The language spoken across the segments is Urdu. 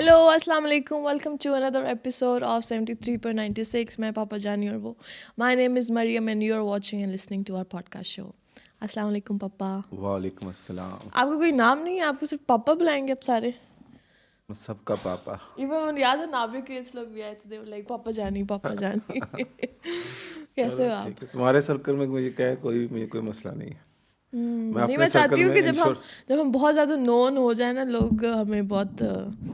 ہیلو السلام علیکم, welcome to another episode of 73.96. میں پاپا جانی اور وہ. My name is Maryam and you are watching and listening to our podcast show. السلام علیکم پاپا. وعلیکم السلام. آپ کو کوئی نام نہیں ہے, آپ کو صرف پاپا بلائیں گے اب سارے؟ سب کا پاپا. ایون یاد ہے نابے کریٹس لوگ بھی آئے تھے, لائک پاپا جانی پاپا جانی. کیسے ہو آپ؟ ٹھیک ہے, تمہارے سرکل میں مجھے کیا ہے, مجھے کوئی مسئلہ نہیں ہے. نہیں, میں چاہتی ہوں کہ جب ہم بہت زیادہ نون ہو جائیں نا, لوگ ہمیں بہت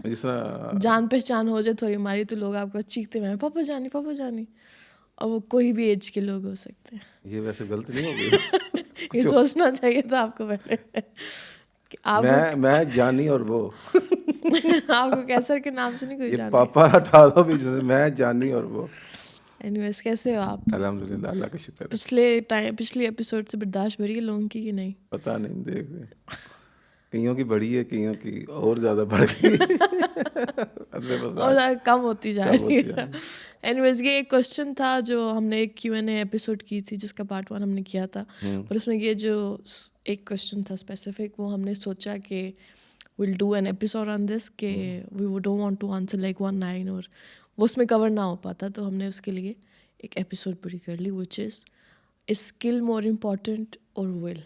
جس طرح جان پہچان ہو جائے تھوڑی ہماری, تو لوگ آپ کو چیختے ہیں پاپا جانی پاپا جانی. اور وہ کوئی بھی ایج کے لوگ ہو سکتے ہیں. یہ ویسے غلط نہیں ہو گئی. یہ سوچنا چاہیے تھا آپ کو پہلے کہ آپ میں جانی اور وہ آپ کو کیسر کے نام سے نہیں کوئی یہ جانا. پاپا ہٹا دو بیچ میں سے, میں جانی اور وہ. اینیویز کیسے ہو آپ؟ الحمد للہ, اللہ کا شکر ہے. پچھلی ایپیسوڈ سے برداشت بڑھی ہے لوگوں کی کہ نہیں پتہ نہیں, دیکھ رہے کئیوں کی بڑی ہے, کئیوں کی اور زیادہ بڑھ گئی اور کم ہوتی جا رہی ہے. اینیویز یہ ایک کوشچن تھا جو ہم نے ایک Q&A ایپیسوڈ کی تھی, جس کا پارٹ 1 ہم نے کیا تھا, اور اس میں یہ جو ایک کوشچن تھا اسپیسیفک, وہ ہم نے سوچا کہ we'll do an episode on this, کہ we don't want to answer like 1 line اور وہ اس میں کور نہ ہو پاتا, تو ہم نے اس کے لیے ایک ایپیسوڈ پوری کر لی, which is skill more important or will,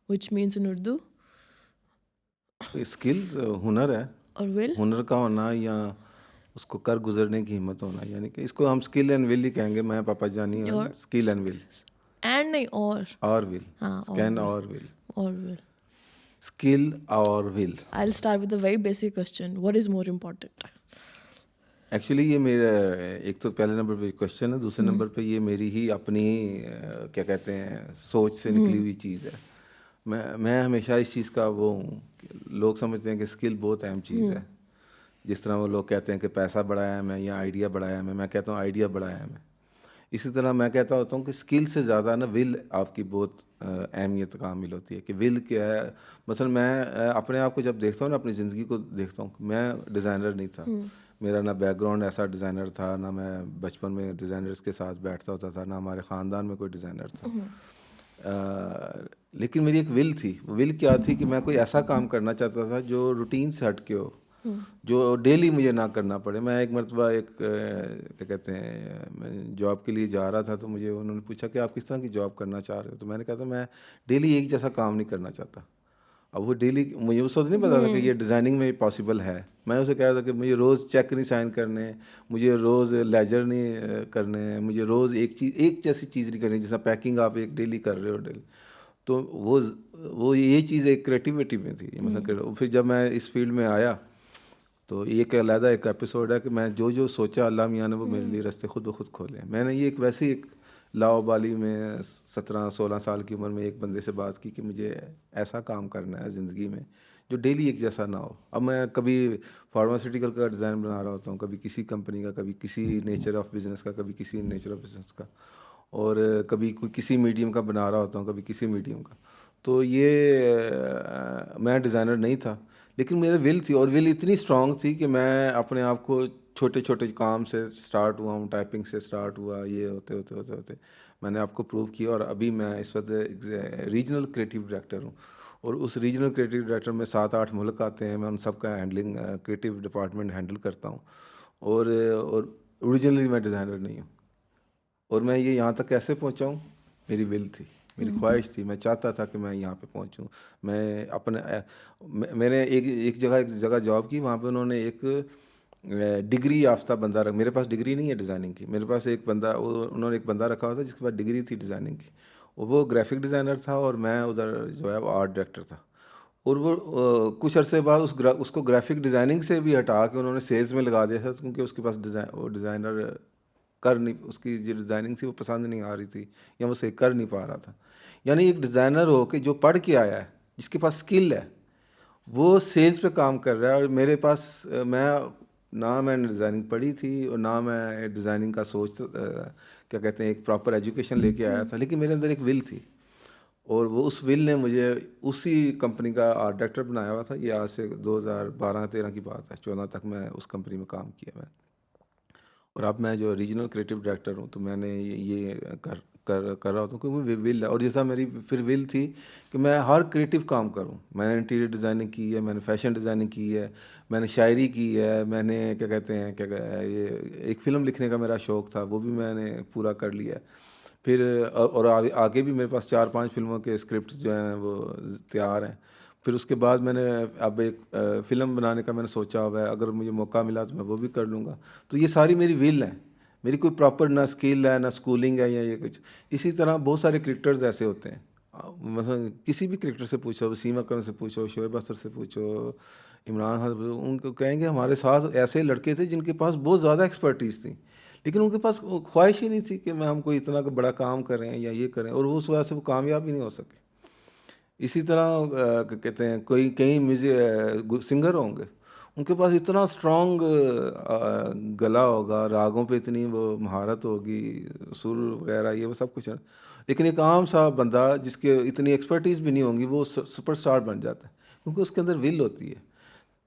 which means in Urdu skill ہنر ہے, اور will ہنر کا ہونا یا اس کو کر گزرنے کی ہمت ہونا, یعنی کہ اس کو ہم اسکل اینڈ ول ہی کہیں گے. میں پاپا جانی اور اسکل اینڈ ول, اینڈ نہیں اور ول, ہاں اسکین اور ول, اور will. اسکل اور ول. I'll start with a very basic question. What is more important? Actually یہ میرا ایک تو پہلے نمبر پہ کوشچن ہے, دوسرے نمبر پہ یہ میری ہی اپنی کیا کہتے ہیں سوچ سے نکلی ہوئی چیز ہے. میں ہمیشہ اس چیز کا وہ ہوں کہ لوگ سمجھتے ہیں کہ اسکل بہت اہم چیز ہے. جس طرح وہ لوگ کہتے ہیں کہ پیسہ بڑا اہم ہے یا آئیڈیا بڑا اہم ہے, میں کہتا ہوں آئیڈیا بڑا اہم ہے. اسی طرح میں کہتا ہوتا ہوں کہ اسکل سے زیادہ نا ول آپ کی بہت اہمیت کا حامل ہوتی ہے. کہ ول کیا ہے, مثلا میں اپنے آپ کو جب دیکھتا ہوں نا, اپنی زندگی کو دیکھتا ہوں, میں ڈیزائنر نہیں تھا, میرا نہ بیک گراؤنڈ ایسا ڈیزائنر تھا, نہ میں بچپن میں ڈیزائنرز کے ساتھ بیٹھتا ہوتا تھا, نہ ہمارے خاندان میں کوئی ڈیزائنر تھا. لیکن میری ایک ول تھی. ول کیا تھی کہ میں کوئی ایسا کام کرنا چاہتا تھا جو روٹین سے ہٹ کے ہو, جو ڈیلی مجھے نہ کرنا پڑے. میں ایک مرتبہ ایک کیا کہتے ہیں, میں جاب کے لیے جا رہا تھا, تو مجھے انہوں نے پوچھا کہ آپ کس طرح کی جاب کرنا چاہ رہے ہو. تو میں نے کہا تھا میں ڈیلی ایک جیسا کام نہیں کرنا چاہتا. اب وہ ڈیلی, مجھے اس وقت نہیں پتا تھا کہ یہ ڈیزائننگ میں پاسبل ہے. میں اسے کہا تھا کہ مجھے روز چیک نہیں سائن کرنے, مجھے روز لیجر نہیں کرنے, مجھے روز ایک جیسی چیز نہیں کرنی جیسا پیکنگ آپ ایک ڈیلی کر رہے ہو ڈیلی. تو وہ یہ چیز ایک کریٹیوٹی میں تھی. مطلب پھر جب میں اس فیلڈ میں آیا تو یہ ایک علیحدہ ایک ایپیسوڈ ہے کہ میں جو سوچا اللہ میاں نے وہ میرے لیے راستے خود بخود کھولے. میں نے یہ ایک ویسے ایک لاوبالی میں 17-16 سال کی عمر میں ایک بندے سے بات کی کہ مجھے ایسا کام کرنا ہے زندگی میں جو ڈیلی ایک جیسا نہ ہو. اب میں کبھی فارماسیوٹیکل کا ڈیزائن بنا رہا ہوتا ہوں, کبھی کسی کمپنی کا, کبھی کسی نیچر آف بزنس کا, کبھی کسی نیچر آف بزنس کا, اور کبھی کوئی کسی میڈیم کا بنا رہا ہوتا ہوں, کبھی کسی میڈیم کا. تو یہ میں ڈیزائنر نہیں تھا, لیکن میرے ول تھی, اور ول اتنی اسٹرانگ تھی کہ میں اپنے آپ کو چھوٹے چھوٹے کام سے اسٹارٹ ہوا ہوں, ٹائپنگ سے اسٹارٹ ہوا, یہ ہوتے ہوتے ہوتے ہوتے میں نے آپ کو پروو کیا. اور ابھی میں اس وقت ریجنل کریٹیو ڈائریکٹر ہوں, اور اس ریجنل کریٹیو ڈائریکٹر میں 7-8 ملک آتے ہیں, میں ان سب کا ہینڈلنگ کریٹیو ڈپارٹمنٹ ہینڈل کرتا ہوں. اور اوریجنلی میں ڈیزائنر نہیں ہوں. اور میں یہ یہاں تک کیسے پہنچا ہوں, میری ول تھی, میری خواہش تھی, میں چاہتا تھا کہ میں یہاں پہ پہنچوں. میں میں نے ایک جگہ جاب کی, وہاں پہ انہوں نے ایک ڈگری یافتہ بندہ رکھا. میرے پاس ڈگری نہیں ہے ڈیزائننگ کی, میرے پاس ایک بندہ, انہوں نے ایک بندہ رکھا ہوا تھا جس کے پاس ڈگری تھی ڈیزائننگ کی. وہ گرافک ڈیزائنر تھا, اور میں ادھر جو ہے وہ آرٹ ڈائریکٹر تھا. اور وہ کچھ عرصے بعد اس کو گرافک ڈیزائننگ سے بھی ہٹا کے انہوں نے سیلز میں لگا دیا تھا, کیونکہ اس کے پاس وہ ڈیزائنر اس کی جو ڈیزائننگ تھی وہ پسند نہیں آ رہی تھی, یا وہ صحیح کر نہیں پا رہا تھا. یعنی ایک ڈیزائنر ہو کہ جو پڑھ کے آیا ہے, جس کے پاس اسکل ہے, وہ سیلز پہ کام کر رہا ہے. اور میرے پاس نہ میں نے ڈیزائننگ پڑھی تھی, اور نہ میں ڈیزائننگ کا سوچ کیا کہتے ہیں ایک پراپر ایجوکیشن لے کے آیا تھا, لیکن میرے اندر ایک ول تھی. اور وہ اس ول نے مجھے اسی کمپنی کا آرٹ ڈائریکٹر بنایا ہوا تھا. یہ آج سے 2012-13 کی بات ہے, 14 تک میں اس کمپنی میں کام کیا. میں اور اب میں جو ریجنل کریٹیو ڈائریکٹر ہوں, تو میں نے یہ کر رہا ہوتا ہوں کیونکہ ول ہے. اور جیسا میری پھر ول تھی کہ میں ہر کریٹیو کام کروں. میں نے انٹیریئر ڈیزائننگ کی ہے, میں نے فیشن ڈیزائننگ کی ہے, میں نے شاعری کی ہے, میں نے کیا کہتے ہیں یہ ایک فلم لکھنے کا میرا شوق تھا, وہ بھی میں نے پورا کر لیا. پھر اور آگے بھی میرے پاس 4-5 فلموں کے اسکرپٹ جو ہیں وہ تیار ہیں. پھر اس کے بعد میں نے اب ایک فلم بنانے کا میں نے سوچا ہوا ہے, اگر مجھے موقع ملا تو میں وہ بھی کر لوں گا. تو یہ ساری میری ول ہیں. میری کوئی پراپر نہ اسکل ہے نہ اسکولنگ ہے یا یہ کچھ. اسی طرح بہت سارے کرکٹرز ایسے ہوتے ہیں, مثلا کسی بھی کرکٹر سے پوچھو, وسیم اکرم سے پوچھو, شعیب اختر سے پوچھو, عمران خان سے پوچھو, ان کو کہیں گے ہمارے ساتھ ایسے لڑکے تھے جن کے پاس بہت زیادہ ایکسپرٹیز تھی, لیکن ان کے پاس خواہش ہی نہیں تھی کہ ہم کوئی اتنا بڑا کام کریں یا یہ کریں, اور اس وجہ سے وہ کامیاب ہی نہیں ہو سکے. اسی طرح کہتے ہیں کئی میوزک سنگر ہوں گے, ان کے پاس اتنا اسٹرانگ گلا ہوگا, راگوں پہ اتنی وہ مہارت ہوگی, سر وغیرہ یہ وہ سب کچھ ہے, لیکن ایک عام سا بندہ جس کے اتنی ایکسپرٹیز بھی نہیں ہوں گی وہ سپر اسٹار بن جاتا ہے کیونکہ اس کے اندر ول ہوتی ہے.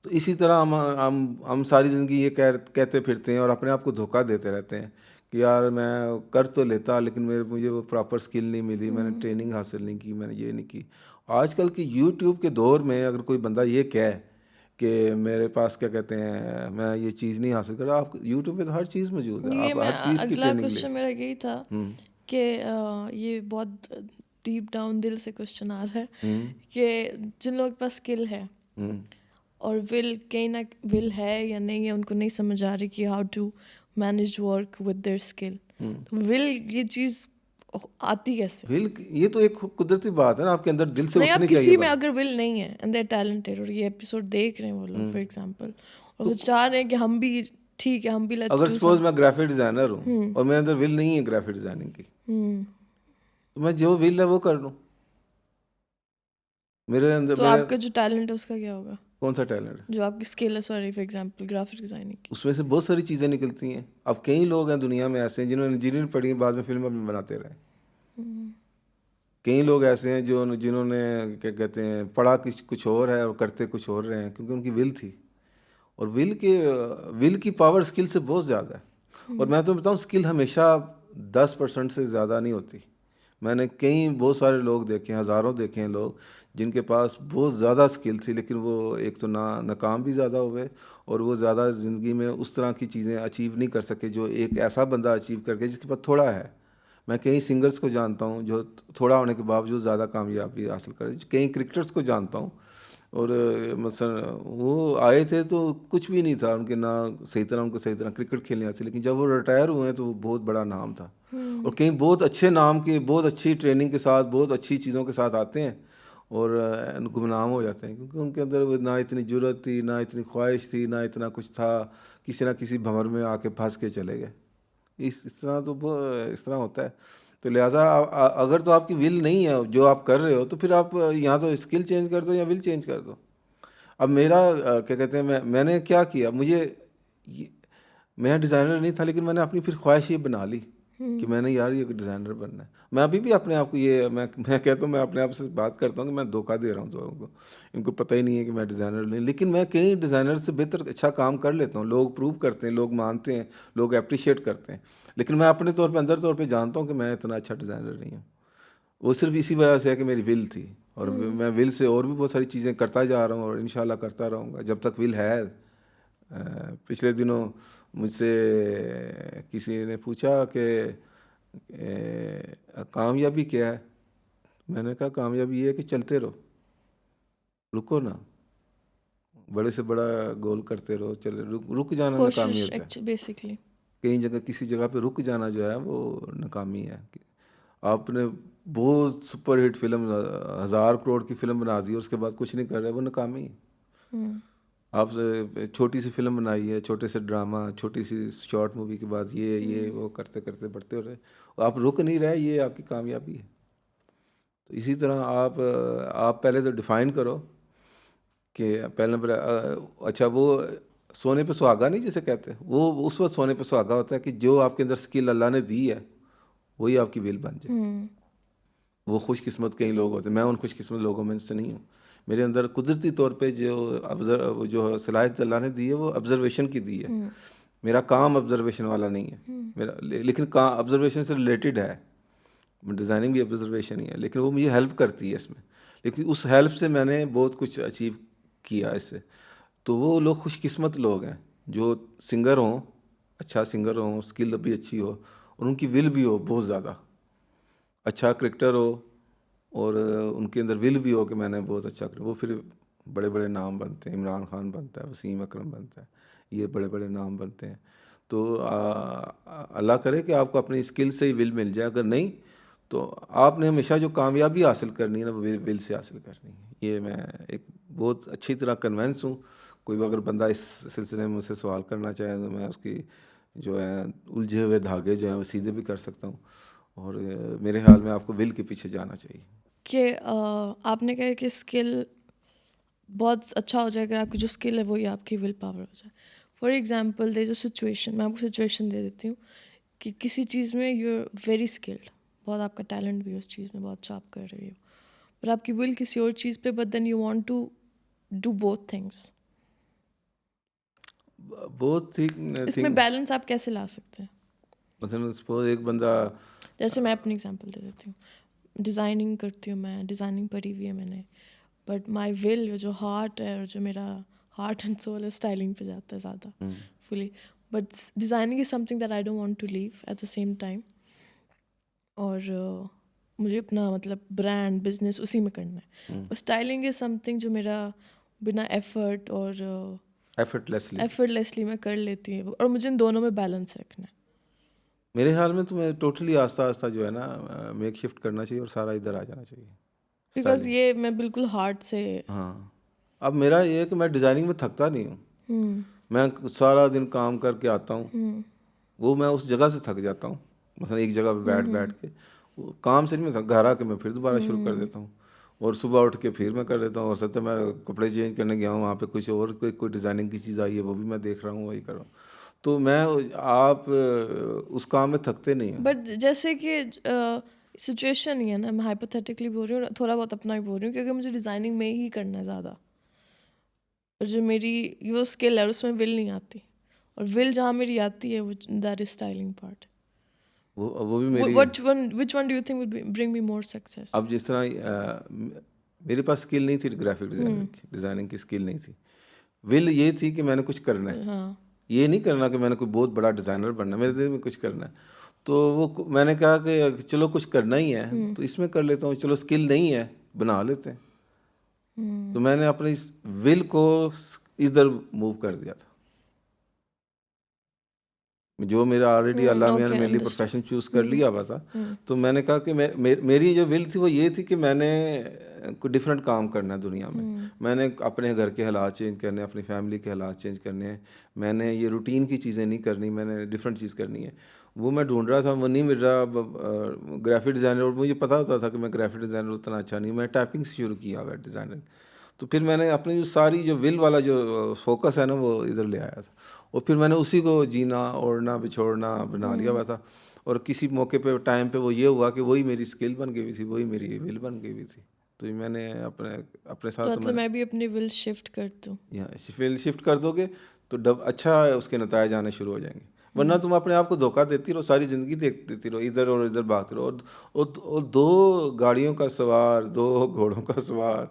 تو اسی طرح ہم ساری زندگی یہ کہتے پھرتے ہیں اور اپنے آپ کو دھوکہ دیتے رہتے ہیں کہ یار میں کر تو لیتا لیکن مجھے وہ پراپر اسکل نہیں ملی, میں نے ٹریننگ حاصل نہیں کی, میں نے یہ نہیں کی. آج کل کی یوٹیوب کے دور میں اگر کوئی بندہ یہ کہے کہ میرے پاس کیا کہتے ہیں میں یہ چیز نہیں حاصل کر رہا, آپ یوٹیوب پہ تو ہر چیز موجود ہے, آپ ہر چیز کی ٹریننگ لے. کوشچن میرا یہی تھا کہ یہ بہت ڈیپ ڈاؤن دل سے کوشچن آ رہا ہے کہ جن لوگوں کے پاس اسکل ہے اور ول کہیں نہ ول ہے یا نہیں ہے, ان کو نہیں سمجھ آ رہی کہ how to manage work with their skill. ول یہ چیز آتی کیسے؟ ول یہ تو ایک قدرتی بات ہے نا, آپ کے اندر دل سے نہیں, اٹھنی اب چاہیے. کسی میں اگر ول نہیں ہے اینڈ دے آر ٹیلنٹڈ اور یہ ایپیسوڈ دیکھ رہے ہیں وہ لوگ فار ایگزامپل, اور وہ چاہ رہے ہیں کہ ہم بھی ٹھیک ہے, ہم بھی لیٹس اگر ڈو سپوز میں گرافک ڈیزائنر ہوں اور میرے اندر ول نہیں ہے گرافک ڈیزائننگ کی, تو میں جو ول ہے وہ کر لوں. میرے اندر تو آپ کا جو ٹیلنٹ ہے اس کا کیا ہوگا؟ کون سا ٹیلنٹ ہے جو آپ کی اسکل ہے, sorry for example graphic designing کی, اس میں سے بہت ساری چیزیں نکلتی ہیں. اب کئی لوگ ہیں دنیا میں ایسے ہیں جنہوں نے انجینئرنگ پڑھی ہے, بعد میں فلمیں بھی بناتے رہے. کئی لوگ ایسے ہیں جنہوں نے کیا کہتے ہیں پڑھا کچھ اور ہے اور کرتے کچھ اور رہے ہیں کیونکہ ان کی ول تھی. اور ول کی پاور اسکل سے بہت زیادہ ہے. اور میں تو بتاؤں اسکل ہمیشہ 10% سے زیادہ نہیں ہوتی. میں نے بہت سارے لوگ دیکھے ہیں, ہزاروں دیکھے ہیں لوگ جن کے پاس بہت زیادہ اسکل تھی, لیکن وہ ایک تو ناکام بھی زیادہ ہوئے اور وہ زیادہ زندگی میں اس طرح کی چیزیں اچیو نہیں کر سکے جو ایک ایسا بندہ اچیو کر کے جس کے پاس تھوڑا ہے. میں کئی سنگرز کو جانتا ہوں جو تھوڑا ہونے کے باوجود زیادہ کامیابی حاصل کرے. کئی کرکٹرز کو جانتا ہوں, اور مثلا وہ آئے تھے تو کچھ بھی نہیں تھا ان کے, نہ صحیح طرح کرکٹ کھیلنے آتی, لیکن جب وہ ریٹائر ہوئے ہیں تو وہ بہت بڑا نام تھا. اور کئی بہت اچھے نام کے, بہت اچھی ٹریننگ کے ساتھ, بہت اچھی چیزوں کے ساتھ آتے ہیں اور گمنام ہو جاتے ہیں کیونکہ ان کے اندر نہ اتنی جرت تھی, نہ اتنی خواہش تھی, نہ اتنا کچھ تھا, کسی نہ کسی بھنور میں آ کے پھنس کے چلے گئے. اس طرح ہوتا ہے. تو لہٰذا اگر تو آپ کی ول نہیں ہے جو آپ کر رہے ہو تو پھر آپ یا تو اسکل چینج کر دو یا ول چینج کر دو. اب میرا کیا کہتے ہیں میں نے کیا کیا, میں ڈیزائنر نہیں تھا لیکن میں نے اپنی پھر خواہش یہ بنا لی کہ میں نے یار یہ ڈیزائنر بننا ہے. میں ابھی بھی اپنے آپ کو میں کہتا ہوں, میں اپنے آپ سے بات کرتا ہوں کہ میں دھوکہ دے رہا ہوں لوگوں کو, ان کو پتہ ہی نہیں ہے کہ میں ڈیزائنر نہیں, لیکن میں کئی ڈیزائنر سے بہتر اچھا کام کر لیتا ہوں. لوگ پروو کرتے ہیں, لوگ مانتے ہیں, لوگ اپریشیٹ کرتے ہیں, لیکن میں اپنے اندر طور پہ جانتا ہوں کہ میں اتنا اچھا ڈیزائنر نہیں ہوں. وہ صرف اسی وجہ سے ہے کہ میری ول تھی, اور میں ول سے اور بھی بہت ساری چیزیں کرتا جا رہا ہوں اور انشاءاللہ کرتا رہوں گا جب تک ول ہے. پچھلے دنوں مجھ سے کسی نے پوچھا کہ کامیابی کیا ہے, میں نے کہا کامیابی یہ ہے کہ چلتے رہو, رکو نا, بڑے سے بڑا گول کرتے رہو, رک جانا ناکامی ہوتا ہے بیسکلی. کسی جگہ پہ رک جانا جو ہے وہ ناکامی ہے. آپ نے بہت سپر ہٹ فلم 1000 کروڑ کی فلم بنا دی اور اس کے بعد کچھ نہیں کر رہے, وہ ناکامی ہے. آپ چھوٹی سی فلم بنائی ہے, چھوٹے سے ڈرامہ, چھوٹی سی شارٹ مووی کے بعد یہ وہ کرتے کرتے بڑھتے ہو رہے, آپ رک نہیں رہے, یہ آپ کی کامیابی ہے. تو اسی طرح آپ پہلے تو ڈیفائن کرو کہ پہلے اچھا وہ سونے پہ سہاگا نہیں جسے کہتے ہیں, وہ اس وقت سونے پہ سہاگا ہوتا ہے کہ جو آپ کے اندر اسکل اللہ نے دی ہے وہی آپ کی ول بن جائے. وہ خوش قسمت کئی لوگ ہوتے ہیں, میں ان خوش قسمت لوگوں میں سے نہیں ہوں. میرے اندر قدرتی طور پہ جو صلاحیت اللہ نے دی ہے وہ آبزرویشن کی دی ہے. میرا کام آبزرویشن والا نہیں ہے میرا, لیکن آبزرویشن سے ریلیٹڈ ہے. ڈیزائننگ بھی آبزرویشن ہی ہے, لیکن وہ مجھے ہیلپ کرتی ہے اس میں, لیکن اس ہیلپ سے میں نے بہت کچھ اچیو کیا اس سے. تو وہ لوگ خوش قسمت لوگ ہیں جو سنگر ہوں, اچھا سنگر ہوں, اسکل بھی اچھی ہو, اور ان کی ول بھی ہو بہت زیادہ, اچھا کرکٹر ہو اور ان کے اندر ول بھی ہو کہ میں نے بہت اچھا کروں, وہ پھر بڑے بڑے نام بنتے ہیں. عمران خان بنتا ہے, وسیم اکرم بنتا ہے, یہ بڑے بڑے نام بنتے ہیں. تو اللہ کرے کہ آپ کو اپنی اسکل سے ہی ول مل جائے, اگر نہیں تو آپ نے ہمیشہ جو کامیابی حاصل کرنی ہے نا وہ ول سے حاصل کرنی ہے. یہ میں ایک بہت اچھی طرح کنونس ہوں. کوئی اگر بندہ اس سلسلے میں مجھ سے سوال کرنا چاہے تو میں اس کی جو ہے الجھے ہوئے دھاگے جو ہیں وہ سیدھے بھی کر سکتا ہوں, اور میرے خیال میں آپ کو ول کے پیچھے جانا چاہیے. کہ آپ نے کہا کہ اسکل بہت اچھا ہو جائے اگر آپ کی جو اسکل ہے وہی آپ کی ول پاور ہو جائے. For example there is a situation, میں آپ کو سچویشن دے دیتی ہوں کہ کسی چیز میں یو آر ویری اسکلڈ, بہت آپ کا ٹیلنٹ بھی ہے اس چیز میں, بہت اچھا آپ کر رہے ہو, پر آپ کی ول کسی اور چیز پہ, but then you want to do both things. بہت اس میں بیلنس آپ کیسے لا سکتے ہیں؟ مثلاً سپوز ایک بندہ, جیسے میں اپنی ایگزامپل دے دیتی ہوں, ڈیزائننگ کرتی ہوں میں, ڈیزائننگ پڑھی ہوئی ہے میں نے, بٹ مائی ول جو ہارٹ ہے اور جو میرا ہارٹ اینڈ سول ہے اسٹائلنگ پہ جاتا ہے زیادہ fully, but designing is something that I don't want to leave at the same time, اور مجھے اپنا مطلب برانڈ بزنس اسی میں کرنا ہے. اسٹائلنگ از سم تھنگ جو میرا بنا ایفرٹ اور ایفرٹلیسلی میں کر لیتی ہوں, اور مجھے ان دونوں میں بیلنس رکھنا ہے. میرے خیال میں تمہیں ٹوٹلی آہستہ آہستہ جو ہے نا میک شفٹ کرنا چاہیے اور سارا ادھر آ جانا چاہیے, بیکاز یہ میں بالکل ہارٹ سے. ہاں, اب میرا یہ ہے کہ میں ڈیزائننگ میں تھکتا نہیں ہوں, میں سارا دن کام کر کے آتا ہوں, وہ میں اس جگہ سے تھک جاتا ہوں, مثلا ایک جگہ پہ بیٹھ کے کام سے نہیں میں گھر آ کے میں پھر دوبارہ شروع کر دیتا ہوں, اور صبح اٹھ کے پھر میں کر دیتا ہوں. اور ساتھ میں کپڑے چینج کرنے گیا ہوں, وہاں پہ کچھ اور کوئی ڈیزائننگ کی چیز آئی ہے وہ بھی میں دیکھ رہا ہوں, وہی کر رہا ہوں. تو میں آپ اس کام میں تھکتے نہیں ہیں. بٹ جیسے کہ سچویشن ہی ہے نا, میں ہائپوتھیٹکلی بول رہی ہوں, تھوڑا بہت اپنا ہی بول رہی ہوں, کیونکہ مجھے ڈیزائننگ میں ہی کرنا ہے زیادہ, اور جو میری یہ اسکل ہے اس میں ول نہیں آتی, اور ول جہاں میری آتی ہے دیٹ از اسٹائلنگ پارٹ. وہ بھی میری, which one do you think will bring me more success? اب جس طرح میرے پاس اسکل نہیں تھی گرافک ڈیزائننگ کی اسکل نہیں تھی, ول یہ تھی کہ میں نے کچھ کرنا ہے, یہ نہیں کرنا کہ میں نے کوئی بہت بڑا ڈیزائنر بننا, میرے دل میں کچھ کرنا ہے. تو وہ میں نے کہا کہ چلو کچھ کرنا ہی ہے تو اس میں کر لیتا ہوں, چلو اسکل نہیں ہے بنا لیتے ہیں. تو میں نے اپنی ول کو ادھر موو کر دیا تھا, جو میرا آلریڈی اللہ میاں نے میرے لیے پروفیشن چوز کر لیا ہوا تھا. تو میں نے کہا کہ میری جو ول تھی وہ یہ تھی کہ میں نے کوئی ڈفرینٹ کام کرنا ہے دنیا میں, میں نے اپنے گھر کے حالات چینج کرنے ہیں, اپنی فیملی کے حالات چینج کرنے ہیں, میں نے یہ روٹین کی چیزیں نہیں کرنی, میں نے ڈفرینٹ چیز کرنی ہے. وہ میں ڈھونڈ رہا تھا, وہ نہیں مل رہا. گرافک ڈیزائنر, اور مجھے پتا ہوتا تھا کہ میں گرافک ڈیزائنر اتنا اچھا نہیں, میں ٹائپنگ سے شروع کیا ہوا ڈیزائننگ. تو پھر میں نے اپنی جو ساری جو ول والا جو فوکس ہے نا وہ ادھر لے آیا تھا, اور پھر میں نے اسی کو جینا اوڑھنا بچھوڑنا بنا لیا ہوا تھا. اور کسی موقع پہ ٹائم پہ وہ یہ ہوا کہ وہی میری اسکل بن گئی ہوئی تھی, وہی میری ول بن گئی ہوئی تھی. تو میں نے اپنے ساتھ, مطلب میں بھی اپنی ول شفٹ کر دوں, ول شفٹ کر دو گے تو اچھا اس کے نتائج آنے شروع ہو جائیں گے. ورنہ تم اپنے آپ کو دھوکہ دیتی رہو, ساری زندگی دیتی رہو, ادھر اور ادھر بھاگتے رہو, اور دو گاڑیوں کا سوار, دو گھوڑوں کا سوار,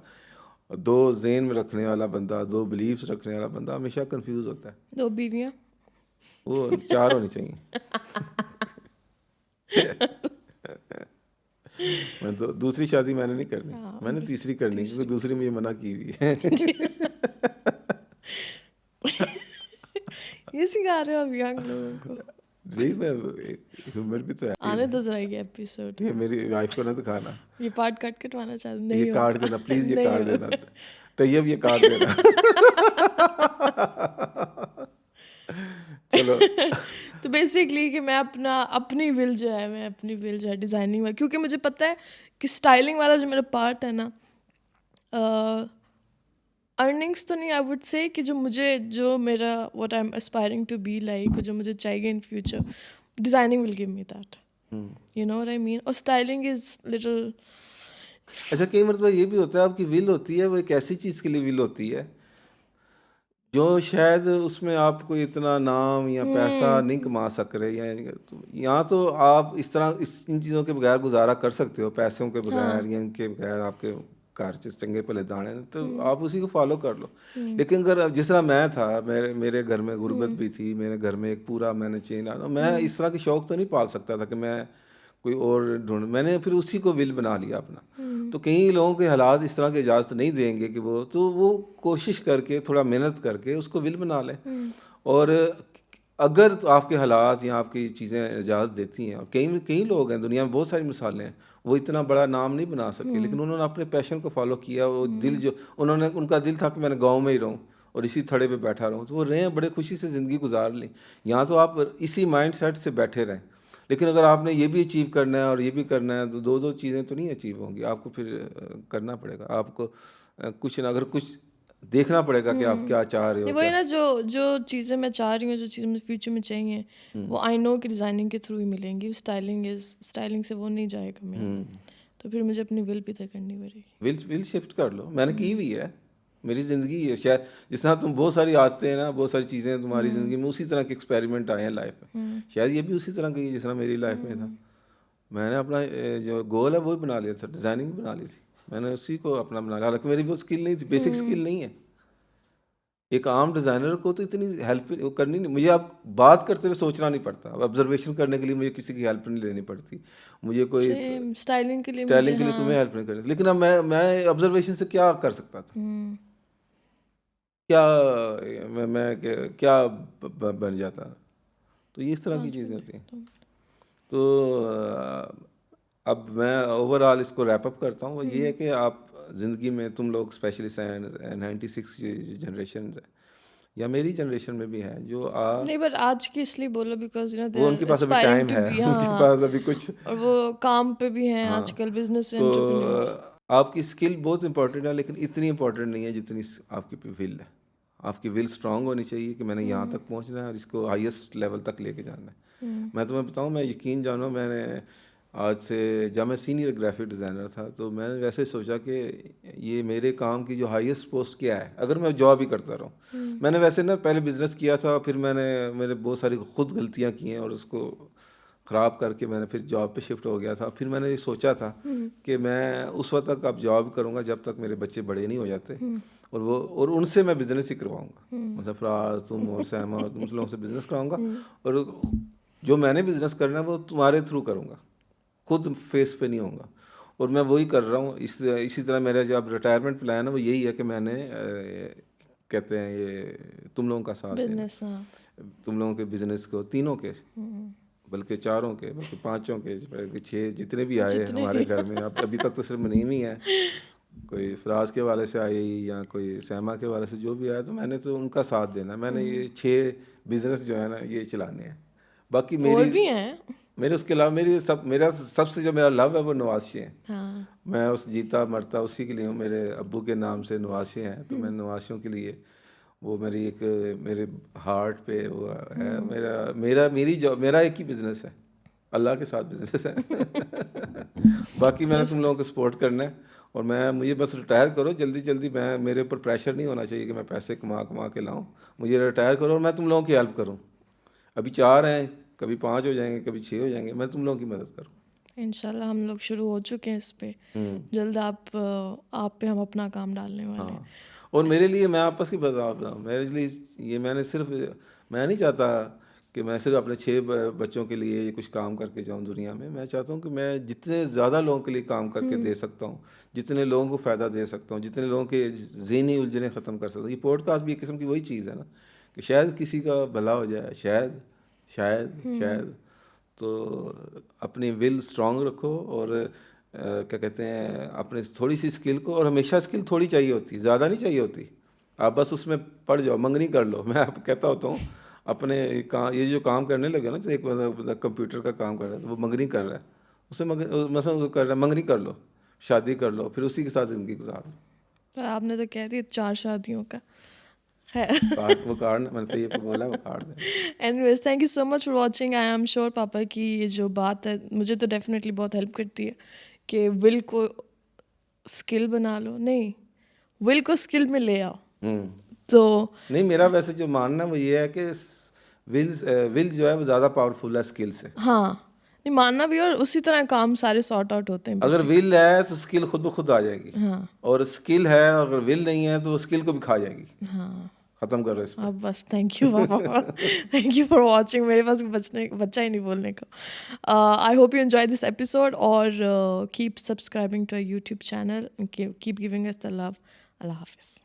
دو ذہن میں رکھنے والا بندہ, دو بلیفس رکھنے والا بندہ ہمیشہ کنفیوز ہوتا ہے. دو بیویاں, وہ 4 ہونی چاہیے. میں دوسری شادی میں نے نہیں کرنی, میں نے تیسری کرنی, کیونکہ دوسری مجھے منع کی ہوئی ہے. یہ سکھا رہے ہو اب ینگ لوگوں کو. نہیں, میں ہیومر بھی تو ہے. آنے دو ذرا یہ ایپیسوڈ, یہ میری وائف کو نہ دکھانا, یہ پارٹ کٹوانا چاہتے نہیں, یہ کاٹ دینا پلیز, یہ کاٹ دینا طیب, یہ کاٹ دینا. چلو, تو بیسکلی کہ میں اپنی ول جو ہے ڈیزائننگ میں, کیونکہ مجھے پتہ ہے کہ اسٹائلنگ والا جو میرا پارٹ ہے نا, ارننگس تو نہیں, آئی وڈ سے کہ جو میرا what I am aspiring to be like, جو مجھے چاہیے in future, designing will give me that, you know what I mean. اور اسٹائلنگ از لٹل. اچھا, کئی مرتبہ یہ بھی ہوتا ہے آپ کی ول ہوتی ہے وہ ایک ایسی چیز کے لیے ول ہوتی ہے جو شاید اس میں آپ کو اتنا نام یا پیسہ نہیں کما سک رہے، یا یہاں تو آپ اس طرح ان چیزوں کے بغیر گزارا کر سکتے ہو، پیسوں کے بغیر یا ان کے بغیر، آپ کے گھر چنگے پلے دانے، تو آپ اسی کو فالو کر لو. لیکن اگر جس طرح میں تھا، میرے گھر میں غربت بھی تھی، میرے گھر میں ایک پورا میں نے چین آنا، میں اس طرح کی شوق تو نہیں پال سکتا تھا کہ میں کوئی اور ڈھونڈ. میں نے پھر اسی کو ول بنا لیا اپنا. تو کئی لوگوں کے حالات اس طرح کی اجازت نہیں دیں گے کہ وہ کوشش کر کے تھوڑا محنت کر کے اس کو ول بنا لیں. اور اگر تو آپ کے حالات یا آپ کی چیزیں اجازت دیتی ہیں، اور کئی لوگ ہیں دنیا میں، بہت ساری مثالیں ہیں، وہ اتنا بڑا نام نہیں بنا سکے، لیکن انہوں نے اپنے پیشن کو فالو کیا. وہ دل ان کا دل تھا کہ میں نے گاؤں میں ہی رہوں اور اسی تھڑے پہ بیٹھا رہوں، تو وہ رہے، بڑے خوشی سے زندگی گزار لیں. یہاں تو آپ اسی مائنڈ سیٹ سے بیٹھے رہیں. لیکن اگر آپ نے یہ بھی اچیو کرنا ہے اور یہ بھی کرنا ہے، تو دو چیزیں تو نہیں اچیو ہوں گی. آپ کو پھر کرنا پڑے گا، آپ کو کچھ نہ اگر کچھ دیکھنا پڑے گا کہ آپ کیا چاہ رہے ہو. وہی نا، جو چیزیں میں چاہ رہی ہوں، جو چیزیں مجھے فیوچر میں چاہیے، وہ آئی نو کہ ڈیزائننگ کے تھرو ہی ملیں گی. اسٹائلنگ سے وہ نہیں جائے گا میرا. تو پھر مجھے اپنی ول بھی طے کرنی پڑے گی. ول شفٹ کر لو. میں نے کی ہوئی ہے، میری زندگی ہے. شاید جس طرح تم بہت ساری آتے ہیں نا، بہت ساری چیزیں تمہاری زندگی میں اسی طرح کے ایکسپیریمنٹ آئے ہیں لائف میں. شاید یہ بھی اسی طرح کی جس طرح میری لائف میں تھا. میں نے اپنا جو گول ہے وہ بنا لیا تھا، ڈیزائننگ بنا لی تھی. میں نے اسی کو اپنا بنا لیا، حالانکہ میری وہ اسکل نہیں تھی، بیسک اسکل نہیں ہے. ایک عام ڈیزائنر کو تو اتنی ہیلپ کرنی نہیں. مجھے اب بات کرتے ہوئے سوچنا نہیں پڑتا. آبزرویشن کرنے کے لیے مجھے کسی کی ہیلپ نہیں لینی پڑتی. مجھے کوئی اسٹائلنگ کے لیے تمہیں ہیلپ نہیں کرنی. لیکن اب میں آبزرویشن سے کیا کر سکتا تھا، میں کیا بن جاتا. تو یہ اس طرح کی چیزیں ہوتی ہیں. تو اب میں اوور آل اس کو ریپ اپ کرتا ہوں. وہ یہ ہے کہ آپ زندگی میں، تم لوگ اسپیشلی 96 جنریشن ہے، یا میری جنریشن میں بھی ہے، جو نہیں، بٹ آج کی اس لیے بولو بیکاز وہ ان کے پاس ابھی ٹائم ہے، ان کے پاس ابھی کچھ، اور وہ کام پہ بھی ہیں آج کل، بزنس انٹرپرینیورز. آپ کی اسکل بہت امپورٹنٹ ہے، لیکن اتنی امپورٹنٹ نہیں ہے جتنی آپ کی ول ہے. آپ کی ول اسٹرانگ ہونی چاہیے کہ میں نے یہاں تک پہنچنا ہے اور اس کو ہائیسٹ لیول تک لے کے جانا ہے. میں تمہیں بتاؤں، میں یقین جانو، میں نے آج سے جب میں سینئر گرافک ڈیزائنر تھا، تو میں نے ویسے سوچا کہ یہ میرے کام کی جو ہائیسٹ پوسٹ کیا ہے، اگر میں جاب ہی کرتا رہوں. میں نے ویسے نا پہلے بزنس کیا تھا، پھر میرے بہت ساری خود غلطیاں کی ہیں، اور اس کو خراب کر کے میں نے پھر جاب پہ شفٹ ہو گیا تھا. پھر میں نے یہ سوچا تھا کہ میں اس وقت تک اب جاب کروں گا جب تک میرے بچے بڑے نہیں ہو جاتے، اور ان سے میں بزنس ہی کرواؤں گا. مثلا فراز، تم اور سیما، تم لوگوں سے بزنس کراؤں گا، اور جو میں نے بزنس کرنا ہے وہ تمہارے تھرو کروں گا، خود فیس پہ نہیں ہوں گا. اور میں وہی کر رہا ہوں. اسی طرح میرا جو اب ریٹائرمنٹ پلان ہے وہ یہی ہے کہ میں نے کہتے ہیں یہ تم لوگوں کا ساتھ دینا، تم لوگوں کے بزنس کو، تینوں کے، بلکہ چاروں کے، بلکہ پانچوں کے، 6 جتنے بھی آئے ہمارے گھر میں. ابھی تک تو صرف منیم ہی ہے، کوئی فراز کے والے سے آئی یا کوئی سیما کے والے سے، جو بھی آیا تو میں نے تو ان کا ساتھ دینا. میں نے یہ 6 بزنس جو ہے نا یہ چلانے ہیں. باقی میرے اس کے علاوہ میرا سب سے جو میرا لو ہے وہ نوازشیں ہیں. میں اس جیتا مرتا اسی کے لیے ہوں. میرے ابو کے نام سے نوازشیں ہیں، تو میں نوازشوں کے لیے، وہ میرے ہارٹ پہ وہ ہے. میرا ایک ہی بزنس ہے، اللہ کے ساتھ بزنس ہے. باقی میں نے تم لوگوں کو سپورٹ کرنا ہے. اور مجھے بس ریٹائر کرو جلدی. میرے اوپر پریشر نہیں ہونا چاہیے کہ میں پیسے کما کے لاؤں. مجھے ریٹائر کرو اور میں تم لوگوں کی ہیلپ کروں. ابھی 4 ہیں، کبھی 5 ہو جائیں گے، کبھی 6 ہو جائیں گے. میں تم لوگوں کی مدد کروں. انشاءاللہ ہم لوگ شروع ہو چکے ہیں اس پہ. جلد آپ پہ ہم اپنا کام ڈالنے والے ہیں. اور میرے لیے، میں آپس کی بتاؤں، میرے لیے یہ میں نہیں چاہتا کہ میں صرف اپنے 6 بچوں کے لیے کچھ کام کر کے جاؤں دنیا میں. میں چاہتا ہوں کہ میں جتنے زیادہ لوگوں کے لیے کام کر کے دے سکتا ہوں، جتنے لوگوں کو فائدہ دے سکتا ہوں، جتنے لوگوں کے ذہنی الجھنیں ختم کر سکتا ہوں. یہ پوڈ کاسٹ بھی ایک قسم کی وہی چیز ہے نا، کہ شاید کسی کا بھلا ہو جائے، شاید. تو اپنی ول اسٹرانگ رکھو، اور کیا کہتے ہیں، اپنے تھوڑی سی اسکل کو، اور ہمیشہ اسکل تھوڑی چاہیے ہوتی، زیادہ نہیں چاہیے ہوتی. آپ بس اس میں پڑ جاؤ، منگنی کر لو. میں آپ کہتا ہوتا ہوں، اپنے یہ جو کام کرنے لگے نا، ایک کمپیوٹر کا کام کر رہا ہے تو وہ منگنی کر رہا ہے، اسے مثلا کر رہا ہے، منگنی کر لو، شادی کر لو، پھر اسی کے ساتھ زندگی گزار لو. پر آپ نے تو کہہ دیا 4 شادیوں کا. Anyways, thank you so much for watching. I am sure پاپا کی یہ جو بات ہے مجھے تو ڈیفینیٹلی بہت ہیلپ کرتی ہے کہ ول کو اسکل بنا لو. نہیں، ول کو اسکل میں لے آؤ تو نہیں میرا ویسے جو ماننا ہے وہ یہ ہے کہ ول جو ہے وہ زیادہ پاورفل ہے اسکل سے. ہاں نہیں ماننا بھی, اور اسی طرح کام سارے سارٹ آؤٹ ہوتے ہیں. اگر ول ہے تو اسکل خود بخود آ جائے گی, ہاں اور اسکل ہے اگر ول نہیں ہے تو اسکل کو بھی کھا جائے گی. ہاں ختم کر رہے اس پہ. اب بس تھینک یو پاپا, تھینک یو فار واچنگ. میرے پاس بچہ ہی نہیں بولنے کا. I hope you enjoy this episode, اور keep subscribing to YouTube channel, keep giving us the love. اللہ حافظ.